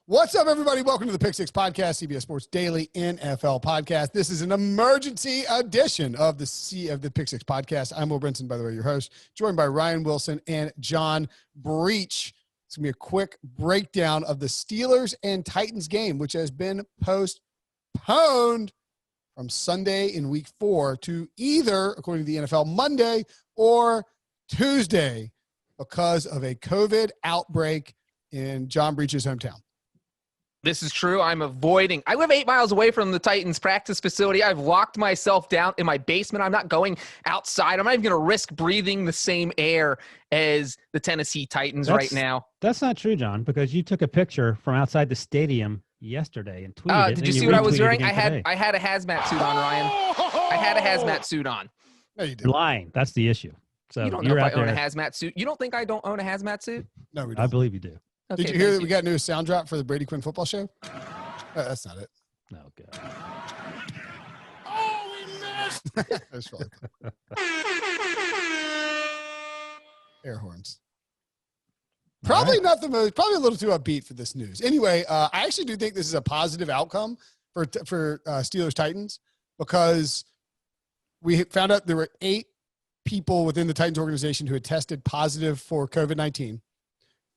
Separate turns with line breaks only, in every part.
What's up, everybody? Welcome to the Pick Six Podcast, CBS Sports Daily NFL Podcast. This is an emergency edition of the Pick Six Podcast. I'm Will Brinson, by the way, your host, joined by Ryan Wilson and John Breech. It's going to be a quick breakdown of the Steelers and Titans game, which has been postponed from Sunday in Week 4 to either, according to the NFL, Monday or Tuesday because of a COVID outbreak in John Breech's hometown.
This is true. I live 8 miles away from the Titans practice facility. I've locked myself down in my basement. I'm not going outside. I'm not even going to risk breathing the same air as the Tennessee Titans right now.
That's not true, John, because you took a picture from outside the stadium yesterday and tweeted it.
Did you see what I was wearing? I had a hazmat suit on, Ryan. I had a hazmat suit on.
No, you didn't.
You're lying. That's the issue. So
you don't know if I own a hazmat suit. You don't think I don't own a hazmat suit?
No, we don't.
I believe you do.
Okay,
Did you hear that we got a new sound drop for the Brady Quinn football show? That's not it.
No, good.
Oh, we missed! That's really cool. Air horns. Probably not the most, probably a little too upbeat for this news. Anyway, I actually do think this is a positive outcome for Steelers Titans because we found out there were 8 people within the Titans organization who had tested positive for COVID-19.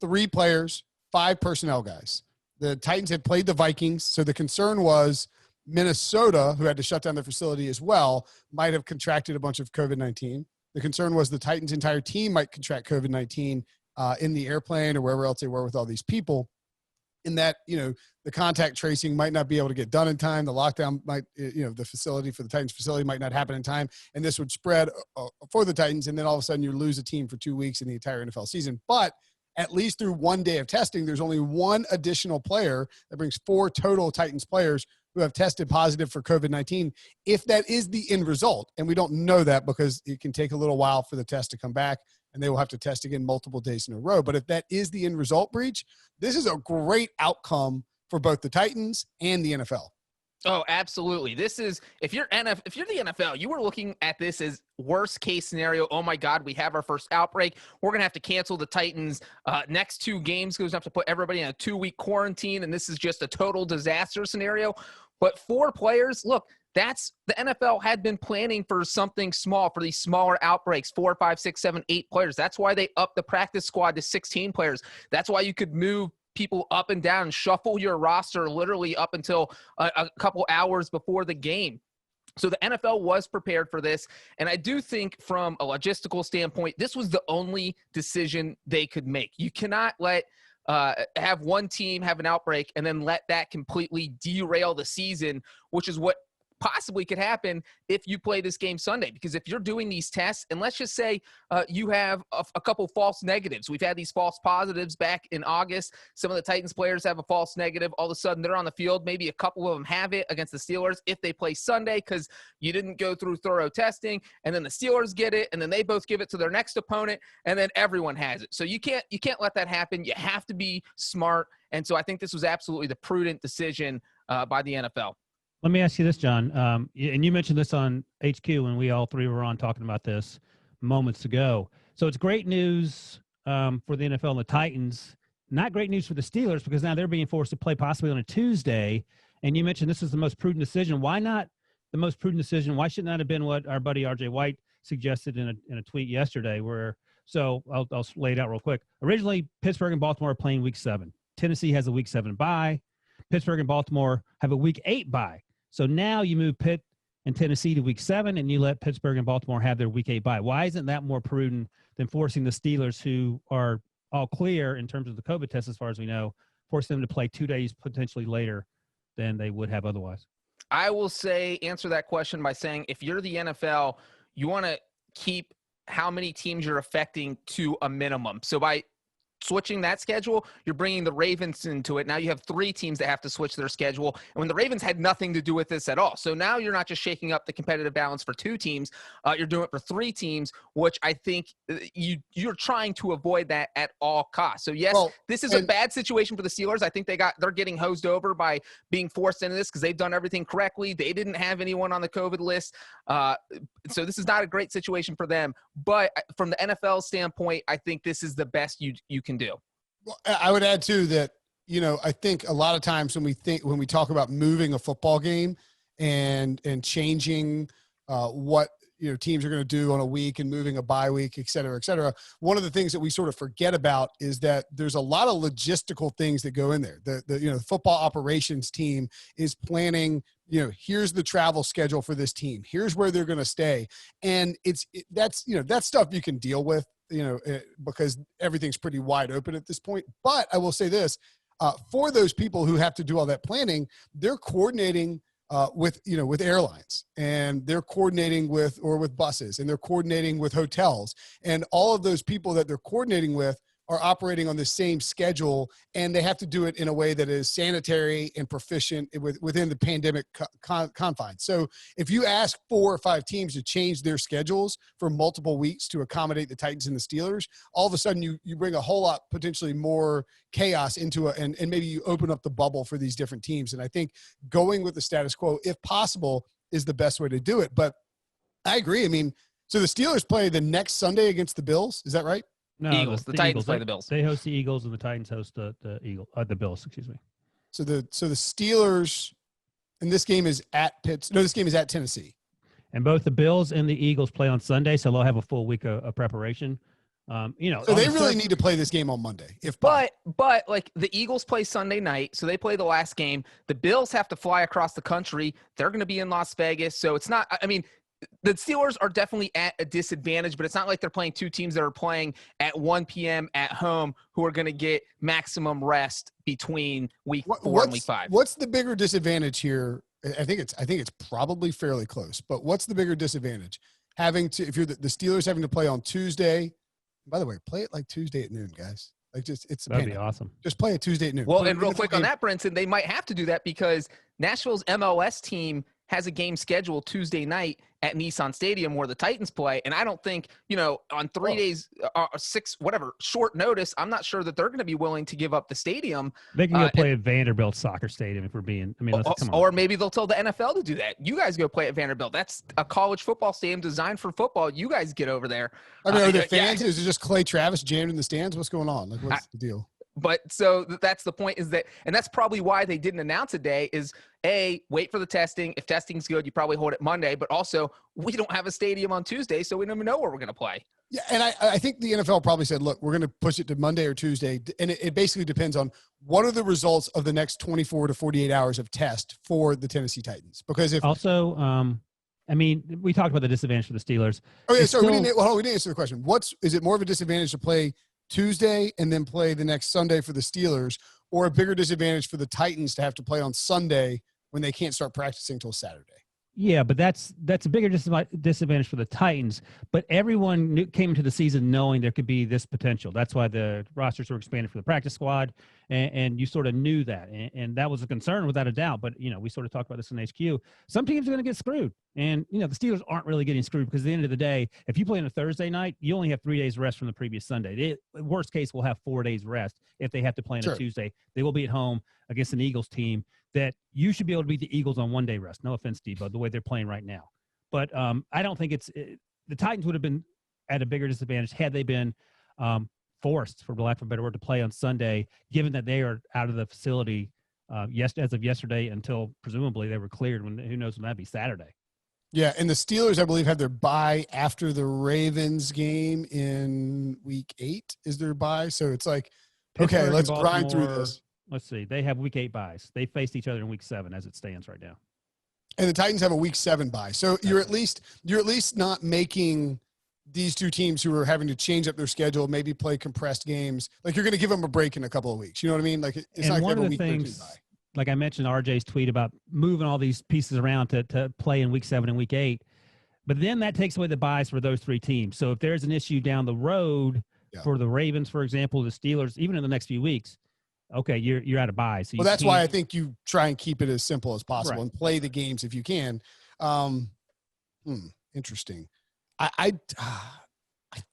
3 players, 5 personnel guys. The Titans had played the Vikings, so the concern was Minnesota, who had to shut down their facility as well, might have contracted a bunch of COVID-19. The concern was the Titans' entire team might contract COVID-19 in the airplane or wherever else they were with all these people. In that, the contact tracing might not be able to get done in time. The lockdown might, the facility for the Titans facility might not happen in time. And this would spread for the Titans. And then all of a sudden you lose a team for 2 weeks in the entire NFL season. But at least through 1 day of testing, there's only 1 additional player that brings 4 total Titans players who have tested positive for COVID-19. If that is the end result, and we don't know that because it can take a little while for the test to come back and they will have to test again multiple days in a row. But if that is the end result, Breech, this is a great outcome for both the Titans and the NFL.
Oh, absolutely. This is if you're the NFL, you were looking at this as worst case scenario. Oh my God, we have our first outbreak. We're gonna have to cancel the Titans' next 2 games because we have to put everybody in a 2-week quarantine, and this is just a total disaster scenario. But 4 players, look, that's the NFL had been planning for something small, for these smaller outbreaks, 4, 5, 6, 7, 8 players. That's why they upped the practice squad to 16 players. That's why you could move people up and down and shuffle your roster literally up until a couple hours before the game. So the NFL was prepared for this. And I do think from a logistical standpoint, this was the only decision they could make. You cannot let have one team have an outbreak and then let that completely derail the season, which is what possibly could happen if you play this game Sunday. Because if you're doing these tests, and let's just say you have a couple false negatives. We've had these false positives back in August. Some of the Titans players have a false negative. All of a sudden, they're on the field. Maybe a couple of them have it against the Steelers if they play Sunday because you didn't go through thorough testing. And then the Steelers get it, and then they both give it to their next opponent, and then everyone has it. So you can't let that happen. You have to be smart. And so I think this was absolutely the prudent decision by the NFL.
Let me ask you this, John. And you mentioned this on HQ when we all 3 were on talking about this moments ago. So it's great news for the NFL and the Titans. Not great news for the Steelers because now they're being forced to play possibly on a Tuesday. And you mentioned this is the most prudent decision. Why not the most prudent decision? Why shouldn't that have been what our buddy RJ White suggested in a tweet yesterday? So I'll lay it out real quick. Originally, Pittsburgh and Baltimore are playing Week 7. Tennessee has a Week 7 bye. Pittsburgh and Baltimore have a Week 8 bye. So now you move Pitt and Tennessee to Week 7, and you let Pittsburgh and Baltimore have their Week 8 bye. Why isn't that more prudent than forcing the Steelers, who are all clear in terms of the COVID test as far as we know, force them to play 2 days potentially later than they would have otherwise?
I will answer that question by saying if you're the NFL, you want to keep how many teams you're affecting to a minimum. So by switching that schedule, you're bringing the Ravens into it. Now you have 3 teams that have to switch their schedule. And when the Ravens had nothing to do with this at all. So now you're not just shaking up the competitive balance for 2 teams. You're doing it for 3 teams, which I think you're trying to avoid that at all costs. So yes, this is a bad situation for the Steelers. I think they're getting hosed over by being forced into this because they've done everything correctly. They didn't have anyone on the COVID list. So this is not a great situation for them. But from the NFL standpoint, I think this is the best you can do.
Well, I would add too that I think a lot of times when we talk about moving a football game and changing what teams are going to do on a week and moving a bye week, et cetera, one of the things that we sort of forget about is that there's a lot of logistical things that go in there. The football operations team is planning, here's the travel schedule for this team. Here's where they're going to stay. And that's stuff you can deal with, because everything's pretty wide open at this point. But I will say this, for those people who have to do all that planning, they're coordinating with airlines, and they're coordinating with buses, and they're coordinating with hotels, and all of those people that they're coordinating with are operating on the same schedule, and they have to do it in a way that is sanitary and proficient within the pandemic confines. So if you ask 4 or 5 teams to change their schedules for multiple weeks to accommodate the Titans and the Steelers, all of a sudden you bring a whole lot potentially more chaos into and maybe you open up the bubble for these different teams. And I think going with the status quo, if possible, is the best way to do it. But I agree. I mean, so the Steelers play the next Sunday against the Bills. Is that right?
No,
Eagles. The Titans play the Bills.
They host the Eagles, and the Titans host the Bills. Excuse me.
So the Steelers, and this game is at this game is at Tennessee.
And both the Bills and the Eagles play on Sunday, so they'll have a full week of preparation. So
they really need to play this game on Monday.
But like the Eagles play Sunday night, so they play the last game. The Bills have to fly across the country. They're going to be in Las Vegas, so it's not. I mean, the Steelers are definitely at a disadvantage, but it's not like they're playing 2 teams that are playing at 1 p.m. at home who are going to get maximum rest between week 4 and week 5.
What's the bigger disadvantage here? I think it's probably fairly close, but what's the bigger disadvantage? If you're the Steelers having to play on Tuesday, by the way, play it like Tuesday at noon, guys. Like
that'd be awesome.
Just play it Tuesday at noon.
Well, and real quick on that, Brinson, they might have to do that because Nashville's MLS team has a game scheduled Tuesday night at Nissan Stadium where the Titans play. And I don't think, on 3 days, 6, whatever, short notice, I'm not sure that they're going to be willing to give up the stadium.
They can go play at Vanderbilt Soccer Stadium if we're being, come on.
Or maybe they'll tell the NFL to do that. You guys go play at Vanderbilt. That's a college football stadium designed for football. You guys get over there.
I mean, are there fans? Is it just Clay Travis jammed in the stands? What's going on? Like, what's the deal?
But so that's the point, is that, and that's probably why they didn't announce a day, is wait for the testing. If testing's good, you probably hold it Monday, but also we don't have a stadium on Tuesday, so we don't even know where we're going to play.
Yeah. And I think the NFL probably said, look, we're going to push it to Monday or Tuesday. And it basically depends on what are the results of the next 24 to 48 hours of test for the Tennessee Titans. Because if
also, we talked about the disadvantage for the Steelers.
Oh yeah. Sorry, we didn't answer the question. Is it more of a disadvantage to play Tuesday and then play the next Sunday for the Steelers, or a bigger disadvantage for the Titans to have to play on Sunday when they can't start practicing till Saturday?
Yeah, but that's a bigger disadvantage for the Titans. But everyone came into the season knowing there could be this potential. That's why the rosters were expanded for the practice squad, and you sort of knew that. And that was a concern without a doubt. But, we sort of talked about this in HQ. Some teams are going to get screwed. And, the Steelers aren't really getting screwed because at the end of the day, if you play on a Thursday night, you only have 3 days rest from the previous Sunday. Worst case, will have 4 days rest if they have to play on a Tuesday. They will be at home against an Eagles team that you should be able to beat the Eagles on 1 day rest. No offense, Debo, the way they're playing right now. But I don't think the Titans would have been at a bigger disadvantage had they been forced, for lack of a better word, to play on Sunday, given that they are out of the facility as of yesterday until presumably they were cleared. Who knows when that'd be Saturday.
Yeah, and the Steelers, I believe, have their bye after the Ravens game in week 8 is their bye. So it's like, okay, let's grind through this.
Let's see. They have week 8 buys. They faced each other in week 7 as it stands right now.
And the Titans have a week 7 bye. So you're at least not making these two teams who are having to change up their schedule, maybe play compressed games. Like, you're going to give them a break in a couple of weeks. You know what I mean? Like, it's not like they have a week 13 bye.
Like I mentioned RJ's tweet about moving all these pieces around to play in week 7 and week 8. But then that takes away the buys for those 3 teams. So if there's an issue down the road for the Ravens, for example, the Steelers, even in the next few weeks, okay, you're out of buys. So
that's why I think you try and keep it as simple as possible and play the games if you can. Interesting. I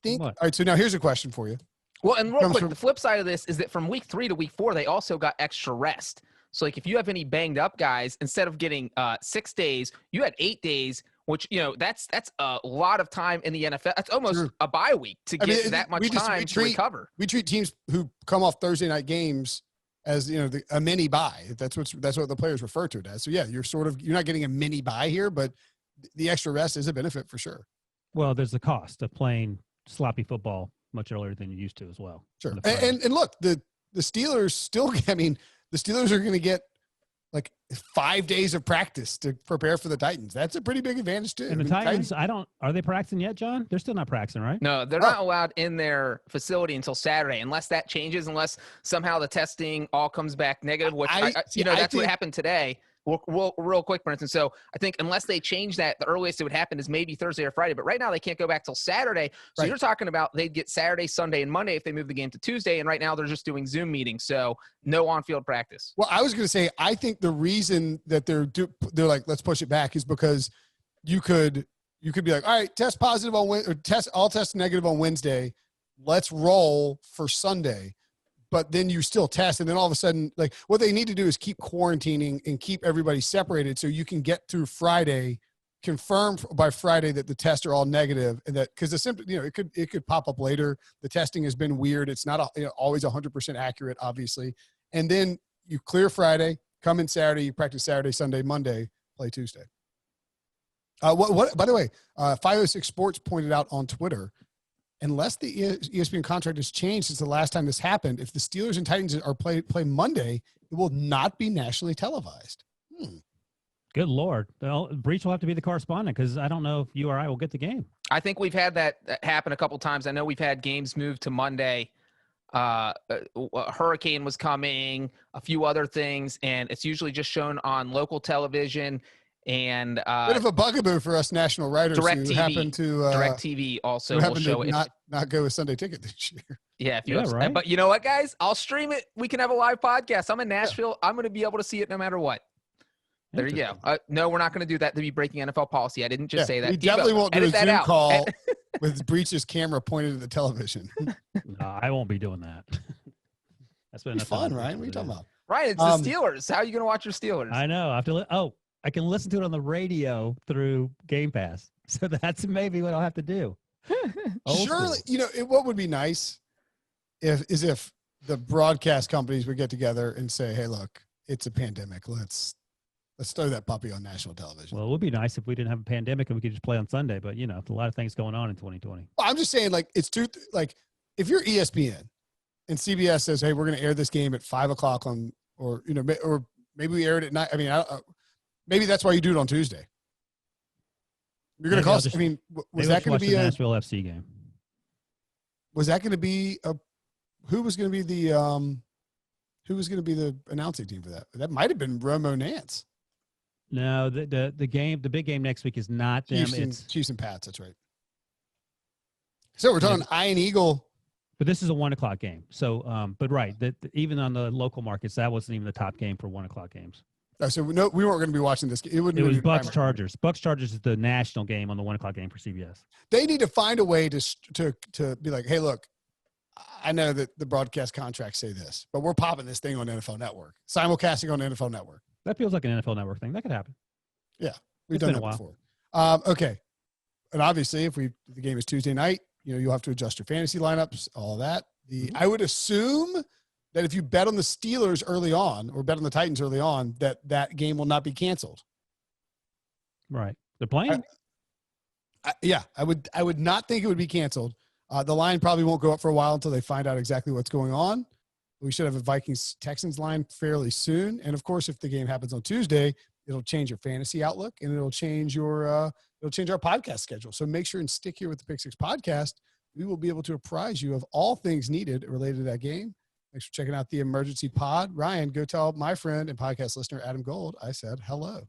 think. All right. So now here's a question for you.
Well, and real quick, the flip side of this is that from week 3 to week 4, they also got extra rest. So, like, if you have any banged up guys, instead of getting 6 days, you had 8 days, which, that's a lot of time in the NFL. That's almost a bye week to get that much time to recover.
We treat teams who come off Thursday night games as a mini buy. That's what the players refer to it as. So yeah, you're not getting a mini buy here, but the extra rest is a benefit for sure.
Well, there's the cost of playing sloppy football much earlier than you used to as well.
Sure. And look, the Steelers still, I mean, the Steelers are going to get like 5 days of practice to prepare for the Titans. That's a pretty big advantage too.
And the Titans, are they practicing yet, John? They're still not practicing, right?
No, they're not allowed in their facility until Saturday, unless that changes, unless somehow the testing all comes back negative, which that's what happened today. We'll real quick, Brinson. So I think unless they change that, the earliest it would happen is maybe Thursday or Friday. But right now they can't go back till Saturday. So you're talking about they'd get Saturday, Sunday, and Monday if they move the game to Tuesday. And right now they're just doing Zoom meetings, so no on-field practice.
Well, I was going to say I think the reason that they're like, let's push it back is because you could be like, all right, test positive on Wednesday, or all test negative on Wednesday. Let's roll for Sunday. But then you still test, and then all of a sudden, like, what they need to do is keep quarantining and keep everybody separated so you can get through Friday, confirm by Friday that the tests are all negative, and that because the symptom, it could pop up later. The testing has been weird; it's not always 100% accurate, obviously. And then you clear Friday, come in Saturday, you practice Saturday, Sunday, Monday, play Tuesday. What? By the way, 506 Sports pointed out on Twitter, unless the ESPN contract has changed since the last time this happened, if the Steelers and Titans are play Monday, it will not be nationally televised.
Good Lord. Well, Breech will have to be the correspondent because I don't know if you or I will get the game.
I think we've had that happen a couple times. I know we've had games moved to Monday. A hurricane was coming, a few other things, and it's usually just shown on local television. And
bit of a bugaboo for us national writers who happen to
DirecTV also will show it.
Not go with Sunday Ticket this year.
Yeah,
right.
But you know what, guys? I'll stream it. We can have a live podcast. I'm in Nashville. Yeah. I'm going to be able to see it no matter what. There you go. No, we're not going to do that to be breaking NFL policy. I didn't just say that.
We definitely won't do a Zoom call with Breech's camera pointed at the television.
No, I won't be doing that. That's been
fun, Ryan. What are you talking about?
Ryan, it's the Steelers. How are you going to watch your Steelers?
I know. I have to. I can listen to it on the radio through Game Pass. So that's maybe what I'll have to do.
Surely, what would be nice if the broadcast companies would get together and say, hey, look, it's a pandemic. Let's throw that puppy on national television.
Well, it would be nice if we didn't have a pandemic and we could just play on Sunday, but a lot of things going on in 2020.
Well, I'm just saying, like, if you're ESPN and CBS says, hey, we're going to air this game at 5:00 on, or maybe we air it at night. I mean, maybe that's why you do it on Tuesday. You're going to cost. Was that going to be a
Nashville FC game?
Was that going to be who was going to be the announcing team for that? That might have been Romo Nance.
No, the big game next week is not them. It's
Chiefs and Pats. That's right. So we're talking Iron Eagle.
But this is a 1:00 game. So, but right, even on the local markets, that wasn't even the top game for 1:00 games.
So we weren't going to be watching this. It
was Bucks Chargers. Bucks Chargers is the national game on the 1:00 game for CBS.
They need to find a way to be like, hey, look, I know that the broadcast contracts say this, but we're popping this thing on NFL Network, simulcasting on NFL Network.
That feels like an NFL Network thing. That could happen.
Yeah, we've done that before. Okay, and obviously, if the game is Tuesday night, you'll have to adjust your fantasy lineups, all that. I would assume that if you bet on the Steelers early on or bet on the Titans early on, that game will not be canceled.
Right. They're playing?
I would not think it would be canceled. The line probably won't go up for a while until they find out exactly what's going on. We should have a Vikings-Texans line fairly soon. And, of course, if the game happens on Tuesday, it'll change your fantasy outlook and it'll change our podcast schedule. So make sure and stick here with the Pick Six podcast. We will be able to apprise you of all things needed related to that game. Thanks for checking out the Emergency Pod. Ryan, go tell my friend and podcast listener Adam Gold I said hello.